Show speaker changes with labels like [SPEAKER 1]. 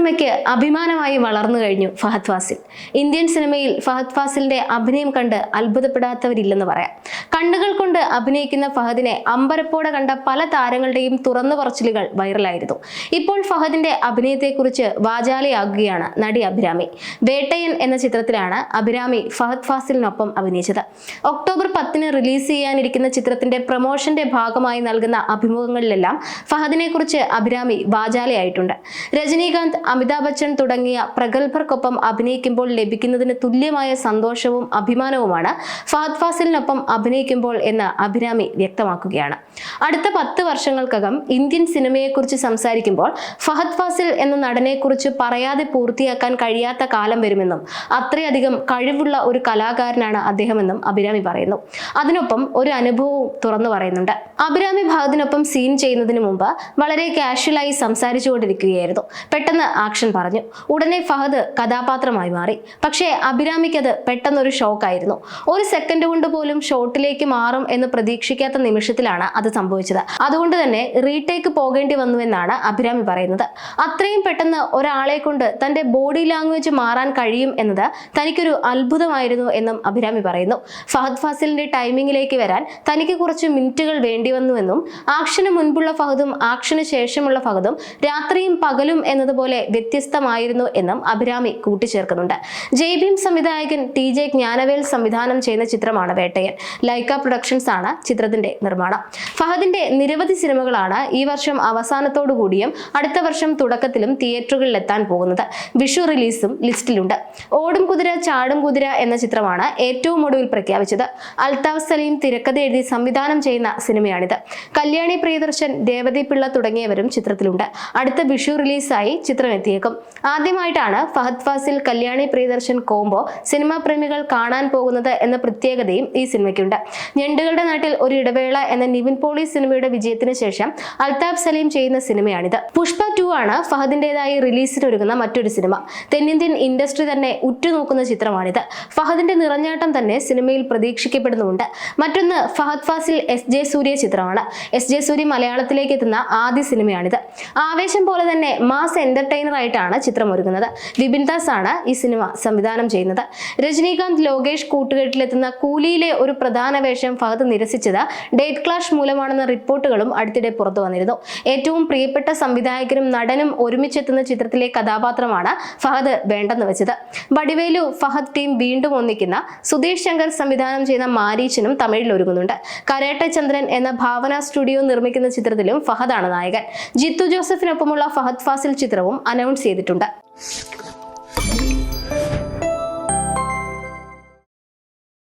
[SPEAKER 1] സിനിമയ്ക്ക് അഭിമാനമായി വളർന്നു കഴിഞ്ഞു ഫഹദ് ഫാസിൽ. ഇന്ത്യൻ സിനിമയിൽ ഫഹദ് ഫാസിലിന്റെ അഭിനയം കണ്ട് അത്ഭുതപ്പെടാത്തവരില്ലെന്ന് പറയാം. കണ്ണുകൾ കൊണ്ട് അഭിനയിക്കുന്ന ഫഹദിനെ അമ്പരപ്പോടെ കണ്ട പല താരങ്ങളുടെയും തുറന്നു പറച്ചിലുകൾ വൈറലായിരുന്നു. ഇപ്പോൾ ഫഹദിന്റെ അഭിനയത്തെക്കുറിച്ച് വാചാലയാകുകയാണ് നടി അഭിരാമി. വേട്ടയൻ എന്ന ചിത്രത്തിലാണ് അഭിരാമി ഫഹദ് ഫാസിലിനൊപ്പം അഭിനയിച്ചത്. ഒക്ടോബർ 10 റിലീസ് ചെയ്യാനിരിക്കുന്ന ചിത്രത്തിന്റെ പ്രൊമോഷന്റെ ഭാഗമായി നൽകുന്ന അഭിമുഖങ്ങളിലെല്ലാം ഫഹദിനെ കുറിച്ച് അഭിരാമി വാചാലയായിട്ടുണ്ട്. രജനീകാന്ത്, അമിതാഭ് ബച്ചൻ തുടങ്ങിയ പ്രഗത്ഭർക്കൊപ്പം അഭിനയിക്കുമ്പോൾ ലഭിക്കുന്നതിന് തുല്യമായ സന്തോഷവും അഭിമാനവുമാണ് ഫഹദ് ഫാസിലിനൊപ്പം അഭിനയിക്കുമ്പോൾ എന്ന് അഭിരാമി വ്യക്തമാക്കുകയാണ്. അടുത്ത 10 വർഷങ്ങൾക്കകം ഇന്ത്യൻ സിനിമയെക്കുറിച്ച് സംസാരിക്കുമ്പോൾ ഫഹദ് ഫാസിൽ എന്ന നടനെക്കുറിച്ച് പറയാതെ പൂർത്തിയാക്കാൻ കഴിയാത്ത കാലം വരുമെന്നും അത്രയധികം കഴിവുള്ള ഒരു കലാകാരനാണ് അദ്ദേഹമെന്നും അഭിരാമി പറയുന്നു. അതിനൊപ്പം ഒരു അനുഭവവും തുറന്നു പറയുന്നുണ്ട്. അഭിരാമി ഫഹദിനൊപ്പം സീൻ ചെയ്യുന്നതിന് മുമ്പ് വളരെ കാഷ്വലായി സംസാരിച്ചുകൊണ്ടിരിക്കുകയായിരുന്നു. പെട്ടെന്ന് ആക്ഷൻ പറഞ്ഞു. ഉടനെ ഫഹദ് കഥാപാത്രമായി മാറി. പക്ഷേ അഭിരാമിക്ക് അത് പെട്ടെന്നൊരു ഷോക്കായിരുന്നു. ഒരു സെക്കൻഡ് കൊണ്ട് പോലും ഷോട്ടിലേക്ക് മാറും എന്ന് പ്രതീക്ഷിക്കാത്ത നിമിഷത്തിലാണ് അത് സംഭവിച്ചത്. അതുകൊണ്ട് തന്നെ റീടേക്ക് പോകേണ്ടി വന്നുവെന്നാണ് അഭിരാമി പറയുന്നത്. അത്രയും പെട്ടെന്ന് ഒരാളെ കൊണ്ട് തന്റെ ബോഡി ലാംഗ്വേജ് മാറാൻ കഴിയും എന്നത് തനിക്കൊരു അത്ഭുതമായിരുന്നു എന്നും അഭിരാമി പറയുന്നു. ഫഹദ് ഫാസിലിന്റെ ടൈമിങ്ങിലേക്ക് വരാൻ തനിക്ക് കുറച്ച് മിനിറ്റുകൾ വേണ്ടി വന്നുവെന്നും ആക്ഷന് മുൻപുള്ള ഫഹദും ആക്ഷന് ശേഷമുള്ള ഫഹദും രാത്രിയും പകലും എന്നതുപോലെ വ്യത്യസ്തമായിരുന്നു എന്നും അഭിരാമി കൂട്ടിച്ചേർക്കുന്നുണ്ട്. ജയ്ഭീം സംവിധായകൻ TJ ജ്ഞാനവേൽ സംവിധാനം ചെയ്യുന്ന ചിത്രമാണ് വേട്ടയൻ. ലൈക്ക പ്രൊഡക്ഷൻസ് ആണ് ചിത്രത്തിന്റെ നിർമ്മാണം. ഫഹദിന്റെ നിരവധി സിനിമകളാണ് ഈ വർഷം അവസാനത്തോടു കൂടിയും അടുത്ത വർഷം തുടക്കത്തിലും തിയേറ്ററുകളിൽ എത്താൻ പോകുന്നത്. വിഷു റിലീസും ലിസ്റ്റിലുണ്ട്. ഓടും കുതിര ചാടും കുതിര എന്ന ചിത്രമാണ് ഏറ്റവും ഒടുവിൽ പ്രഖ്യാപിച്ചത്. അൽതാഫ് സലീം തിരക്കഥ എഴുതി സംവിധാനം ചെയ്യുന്ന സിനിമയാണിത്. കല്യാണി പ്രിയദർശൻ, രേവതി പിള്ള തുടങ്ങിയവരും ചിത്രത്തിലുണ്ട്. അടുത്ത വിഷു റിലീസായി ചിത്രം എത്തിയേക്കും. ആദ്യമായിട്ടാണ് ഫഹദ് ഫാസിൽ കല്യാണി പ്രിയദർശൻ കോംബോ സിനിമാ പ്രേമികൾ കാണാൻ പോകുന്നത് എന്ന പ്രത്യേകതയും ഈ സിനിമയ്ക്കുണ്ട്. ഞണ്ടുകളുടെ നാട്ടിൽ ഒരു ഇടവേള എന്ന നിവിൻ പോളി സിനിമയുടെ വിജയത്തിന് ശേഷം അൽതാഫ് സലീം ചെയ്യുന്ന സിനിമയാണിത്. പുഷ്പ 2 ആണ് ഫഹദിന്റേതായി റിലീസിനൊരുങ്ങുന്ന മറ്റൊരു സിനിമ. തെന്നിന്ത്യൻ ഇൻഡസ്ട്രി തന്നെ ഉറ്റുനോക്കുന്ന ചിത്രമാണിത്. ഫഹദിന്റെ നിറഞ്ഞാട്ടം തന്നെ സിനിമയിൽ പ്രതീക്ഷിക്കപ്പെടുന്നുണ്ട്. മറ്റൊന്ന് ഫഹദ് ഫാസിൽ SJ സൂര്യ ചിത്രമാണ്. SJ സൂര്യ മലയാളത്തിലേക്ക് എത്തുന്ന ആദ്യ സിനിമയാണിത്. ആവേശം പോലെ തന്നെ മാസ് എന്റർടൈനർ ആയിട്ടാണ് ചിത്രം ഒരുങ്ങുന്നത്. വിപിൻ ദാസ് ആണ് ഈ സിനിമ സംവിധാനം ചെയ്യുന്നത്. രജനീകാന്ത്, ലോകേഷ് കൂട്ടുകെട്ടിലെത്തുന്ന കൂലിയിലെ ഒരു പ്രധാന വേഷം ഫഹദ് നിരസിച്ചത് ഡേറ്റ് ക്ലാഷ് മൂലമാണെന്ന റിപ്പോർട്ടുകളും അടുത്തിടെ പുറത്തു വന്നിരുന്നു. ഏറ്റവും പ്രിയപ്പെട്ട സംവിധായകനും നടനും ഒരുമിച്ചെത്തുന്ന ചിത്രത്തിലെ കഥാപാത്രമാണ് ഫഹദ് വേണ്ടെന്ന് വെച്ചത്. വടിവേലു ഫഹദ് ടീം വീണ്ടും ഒന്നിക്കുന്ന സുധീഷ് ശങ്കർ സംവിധാനം ചെയ്യുന്ന മാരീച്ചനും തമിഴിൽ ഒരുങ്ങുന്നുണ്ട്. കരേട്ട ചന്ദ്രൻ എന്ന ഭാവന സ്റ്റുഡിയോ നിർമ്മിക്കുന്ന ചിത്രത്തിലും ഫഹദാണ് നായകൻ. ജിത്തു ജോസഫിനൊപ്പമുള്ള ഫഹദ് ഫാസിൽ ചിത്രവും അനൗൺസ് ചെയ്തിട്ടുണ്ട്.